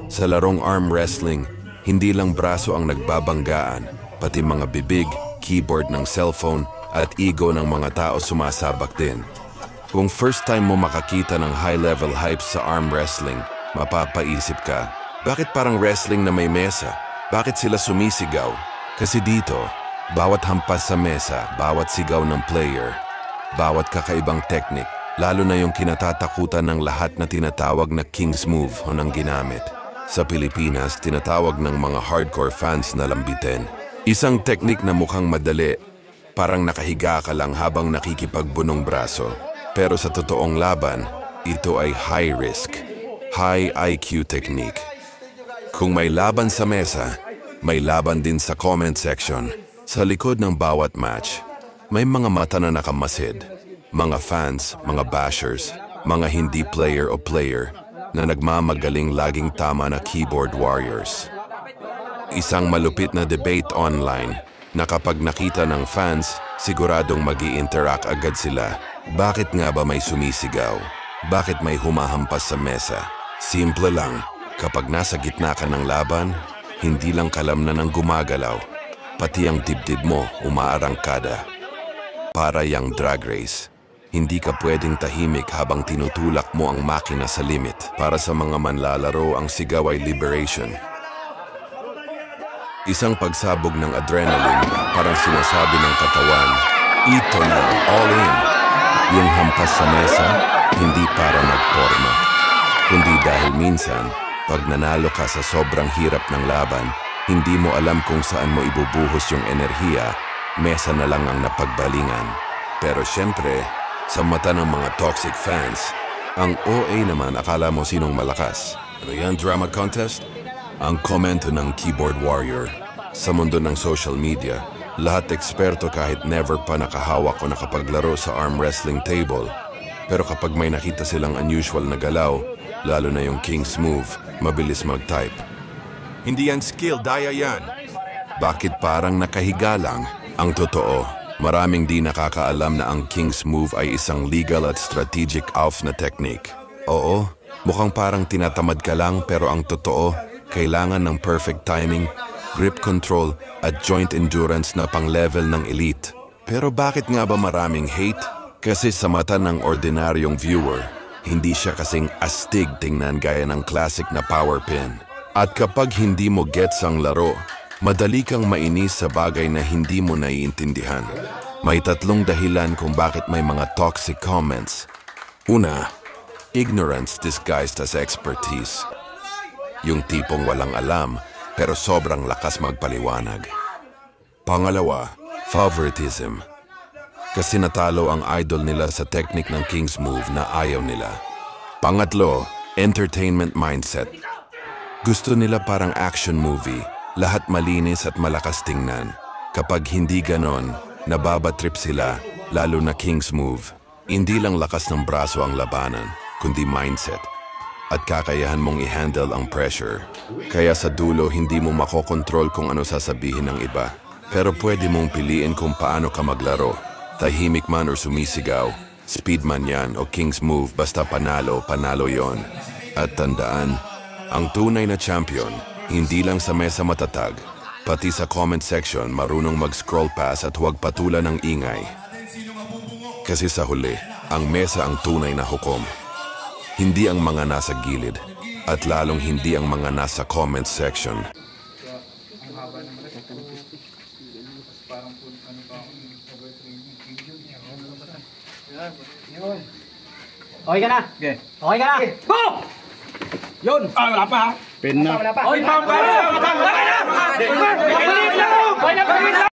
Sa larong arm wrestling, hindi lang braso ang nagbabanggaan, pati mga bibig, keyboard ng cellphone at ego ng mga tao sumasabak din. Kung first time mo makakita ng high-level hypes sa arm wrestling, mapapaisip ka, bakit parang wrestling na may mesa? Bakit sila sumisigaw? Kasi dito, bawat hampas sa mesa, bawat sigaw ng player, bawat kakaibang technique, lalo na yung kinatatakutan ng lahat na tinatawag na King's Move o nang ginamit. Sa Pilipinas, tinatawag ng mga hardcore fans na lambitin. Isang technique na mukhang madali, parang nakahiga ka lang habang nakikipagbunong braso. Pero sa totoong laban, ito ay high risk, high IQ technique. Kung may laban sa mesa, may laban din sa comment section. Sa likod ng bawat match, may mga mata na nakamasid, mga fans, mga bashers, mga hindi player o player na nagmamagaling laging tama na keyboard warriors. Isang malupit na debate online na kapag nakita ng fans, siguradong magi-interact agad sila. Bakit nga ba may sumisigaw? Bakit may humahampas sa mesa? Simple lang, kapag nasa gitna ka ng laban, hindi lang kalamnan ang gumagalaw, pati ang dibdib mo umaarangkada. Para yang drag race, hindi ka pwedeng tahimik habang tinutulak mo ang makina sa limit. Para sa mga manlalaro, ang sigaw ay liberation. Isang pagsabog ng adrenaline, parang sinasabi ng katawan, ito na, all in. Yung hampas sa mesa, hindi para magporma, kundi dahil minsan, pag nanalo ka sa sobrang hirap ng laban, hindi mo alam kung saan mo ibubuhos yung enerhiya, mesa na lang ang napagbalingan. Pero syempre, sa mata ng mga toxic fans, ang OA naman akala mo sinong malakas. Ano yan, drama contest? Ang komento ng keyboard warrior. Sa mundo ng social media, lahat eksperto kahit never pa nakahawak o nakapaglaro sa arm wrestling table. Pero kapag may nakita silang unusual na galaw, lalo na yung King's Move, mabilis mag-type. Hindi yan skill, daya yan. Bakit parang nakahiga lang? Ang totoo, maraming di nakakaalam na ang King's Move ay isang legal at strategic off na technique. Oo, mukhang parang tinatamad ka lang pero ang totoo, kailangan ng perfect timing, grip control at joint endurance na pang-level ng elite. Pero bakit nga ba maraming hate? Kasi sa mata ng ordinaryong viewer, hindi siya kasing astig tingnan gaya ng classic na power pin. At kapag hindi mo gets ang laro, madali kang mainis sa bagay na hindi mo naiintindihan. May tatlong dahilan kung bakit may mga toxic comments. Una, ignorance disguised as expertise. Yung tipong walang alam, pero sobrang lakas magpaliwanag. Pangalawa, favoritism. Kasi natalo ang idol nila sa technique ng King's Move na ayaw nila. Pangatlo, entertainment mindset. Gusto nila parang action movie, lahat malinis at malakas tingnan. Kapag hindi ganon, nababatrip sila, lalo na King's Move. Hindi lang lakas ng braso ang labanan, kundi mindset. At kakayahan mong i-handle ang pressure. Kaya sa dulo, hindi mo makokontrol kung ano sasabihin ng iba. Pero pwede mong piliin kung paano ka maglaro. Tahimik man o sumisigaw, speed man yan o King's Move, basta panalo, panalo yon. At tandaan, ang tunay na champion, hindi lang sa mesa matatag, pati sa comment section marunong mag-scroll pass at huwag patulan ng ingay. Kasi sa huli, ang mesa ang tunay na hukom. Hindi ang mga nasa gilid, at lalong hindi ang mga nasa comment section. Okay ka na? Okay. Okay ka na? Go! Yun! Ah, wala pa ha? Wala pa. Oy, pam! Wala pa! Wala pa!